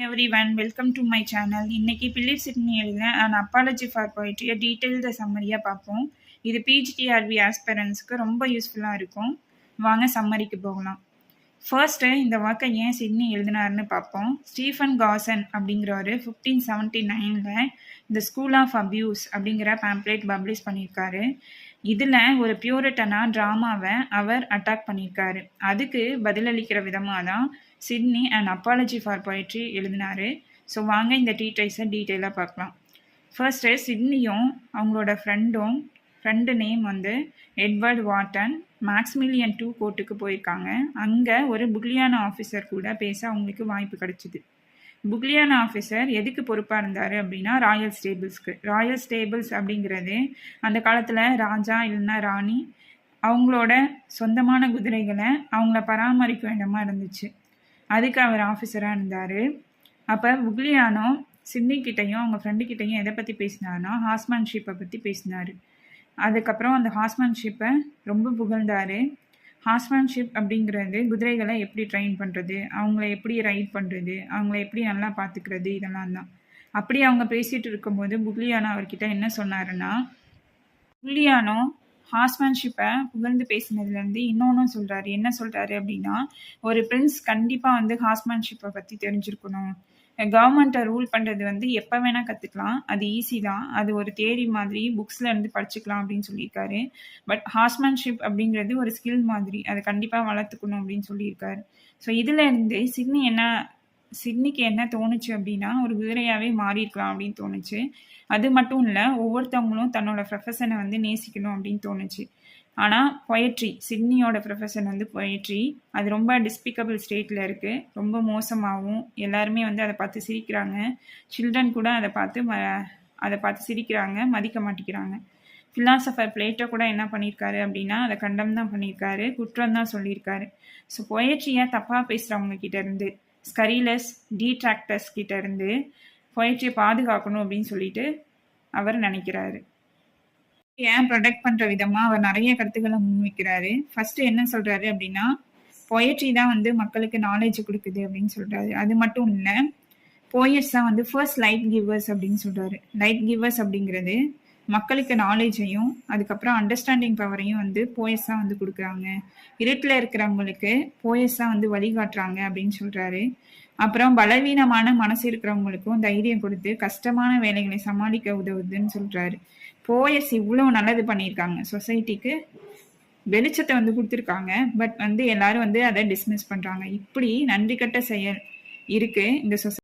Everyone, welcome to my channel. இன்னைக்கு Philip Sidney எழுதின an apology for poetry detailed சம்மரியாக பார்ப்போம். இது பிஜிடிஆர்பி ஆஸ்பிரன்ஸ்க்கு ரொம்ப யூஸ்ஃபுல்லாக இருக்கும். வாங்க சம்மரிக்கு போகலாம். ஃபர்ஸ்ட்டு இந்த ஒர்க்கை ஏன் சிட்னி எழுதினார்னு பார்ப்போம். ஸ்டீஃபன் காசன் அப்படிங்கிறவர் 1579 இந்த ஸ்கூல் ஆஃப் அபியூஸ் அப்படிங்கிற பேம்ப்ளேட் பப்ளிஷ் பண்ணியிருக்காரு. இதில் ஒரு பியூரிட்டனாக ட்ராமாவை அவர் அட்டாக் பண்ணியிருக்காரு. அதுக்கு பதிலளிக்கிற விதமாக தான் Sydney and apology for poetry எழுதினார். ஸோ வாங்க இந்த டீடைல்ஸை டீட்டெயிலாக பார்க்கலாம். ஃபர்ஸ்ட்டு சிட்னியும் அவங்களோட ஃப்ரெண்டு நேம் வந்து எட்வர்ட் வாட்டன் மேக்ஸ்மிலியன் 2 கோர்ட்டுக்கு போயிருக்காங்க. அங்கே ஒரு புக்லியான ஆஃபீஸர் கூட பேச அவங்களுக்கு வாய்ப்பு கிடைச்சிது. புக்லியான ஆஃபீஸர் எதுக்கு பொறுப்பாக இருந்தார் அப்படின்னா ராயல் ஸ்டேபிள்ஸ்க்கு. ராயல் ஸ்டேபிள்ஸ் அப்படிங்கிறது அந்த காலத்தில் ராஜா இல்லைன்னா ராணி அவங்களோட சொந்தமான குதிரைகளை அவங்கள பராமரிக்க இடமா இருந்துச்சு. அதுக்கு அவர் ஆஃபீஸராக இருந்தார். அப்போ புக்லியானோ சிட்னிக்கிட்டையும் அவங்க ஃப்ரெண்டுக்கிட்டையும் எதை பற்றி பேசினார்னா ஹார்ஸ்மேன்ஷிப்பை பற்றி பேசினார். அதுக்கப்புறம் அந்த ஹார்ஸ்மேன்ஷிப்பை ரொம்ப புகழ்ந்தார். ஹார்ஸ்மேன்ஷிப் அப்படிங்கிறது குதிரைகளை எப்படி ட்ரெயின் பண்ணுறது, அவங்கள எப்படி ரைட் பண்ணுறது, அவங்கள எப்படி நல்லா பார்த்துக்கிறது, இதெல்லாம் தான். அப்படி அவங்க பேசிகிட்டு இருக்கும்போது புக்லியானோ அவர்கிட்ட என்ன சொன்னாருன்னா, புக்லியானோ ஹார்ஸ்மேன்ஷிப்பை புகழ்ந்து பேசினதுலேருந்து இன்னொன்றும் சொல்கிறாரு. என்ன சொல்கிறாரு அப்படின்னா, ஒரு பிரின்ஸ் கண்டிப்பாக வந்து ஹார்ஸ்மேன்ஷிப்பை பற்றி தெரிஞ்சிருக்கணும். கவர்மெண்ட்டை ரூல் பண்ணுறது வந்து எப்போ வேணால் கற்றுக்கலாம், அது ஈஸி தான், அது ஒரு தேரி மாதிரி புக்ஸில் இருந்து படிச்சுக்கலாம் அப்படின்னு சொல்லியிருக்காரு. பட் ஹார்ஸ்மேன்ஷிப் அப்படிங்கிறது ஒரு ஸ்கில் மாதிரி, அதை கண்டிப்பாக வளர்த்துக்கணும் அப்படின்னு சொல்லியிருக்காரு. ஸோ இதில் இருந்து சிட்னிக்கு என்ன தோணுச்சு அப்படின்னா ஒரு குதிரையாகவே மாறியிருக்கலாம் அப்படின்னு தோணுச்சு. அது மட்டும் இல்லை, ஒவ்வொருத்தவங்களும் தன்னோட ப்ரொஃபஷனை வந்து நேசிக்கணும் அப்படின்னு தோணுச்சு. ஆனால் பொயட்ரி, சிட்னியோட ப்ரொஃபஷன் வந்து பொயட்ரி, அது ரொம்ப டிஸ்பிகபிள் ஸ்டேட்டில் இருக்குது. ரொம்ப மோசமாகவும் எல்லாருமே வந்து அதை பார்த்து சிரிக்கிறாங்க. சில்ட்ரன் கூட அதை பார்த்து சிரிக்கிறாங்க, மதிக்க மாட்டேங்கிறாங்க. ஃபிலாசபர் பிளேட்டோ கூட என்ன பண்ணியிருக்காரு அப்படின்னா அதை கண்டம் தான் பண்ணியிருக்காரு, குற்றம் தான் சொல்லியிருக்காரு. ஸோ பொயட்ரியை தப்பாக பேசுகிறவங்க கிட்டேருந்து, ஸ்கரிலஸ் டீட்ராக்டர்ஸ் கிட்டேருந்து பொயட்ரியை பாதுகாக்கணும் அப்படின்னு சொல்லிட்டு அவர் நினைக்கிறாரு. ஏன் ப்ரொடெக்ட் பண்ணுற விதமாக அவர் நிறைய கருத்துக்களை முன்வைக்கிறாரு. ஃபஸ்ட்டு என்ன சொல்கிறாரு அப்படின்னா, பொயட்ரி தான் வந்து மக்களுக்கு நாலேஜ் கொடுக்குது அப்படின்னு சொல்கிறாரு. அது மட்டும் இல்லை, போயட்ஸ் தான் வந்து ஃபர்ஸ்ட் லைட் கிவர்ஸ் அப்படின்னு சொல்கிறாரு. லைட் கிவர்ஸ் அப்படிங்கிறது மக்களுக்கு நாலேஜையும் அதுக்கப்புறம் அண்டர்ஸ்டாண்டிங் பவரையும் வந்து போயட்ஸ் தான் வந்து கொடுக்குறாங்க. இருட்டில் இருக்கிறவங்களுக்கு போயட்ஸ் தான் வந்து வழிகாட்டுறாங்க அப்படின்னு சொல்கிறாரு. அப்புறம் பலவீனமான மனசு இருக்கிறவங்களுக்கும் தைரியம் கொடுத்து கஷ்டமான வேலைகளை சமாளிக்க உதவுதுன்னு சொல்கிறாரு. போயட்ஸ் இவ்வளோ நல்லது பண்ணியிருக்காங்க, சொசைட்டிக்கு வெளிச்சத்தை வந்து கொடுத்துருக்காங்க. பட் வந்து எல்லாரும் வந்து அதை டிஸ்மிஸ் பண்ணுறாங்க. இப்படி நன்றி கட்ட செயல் இருக்குது இந்த சொசைட்டி.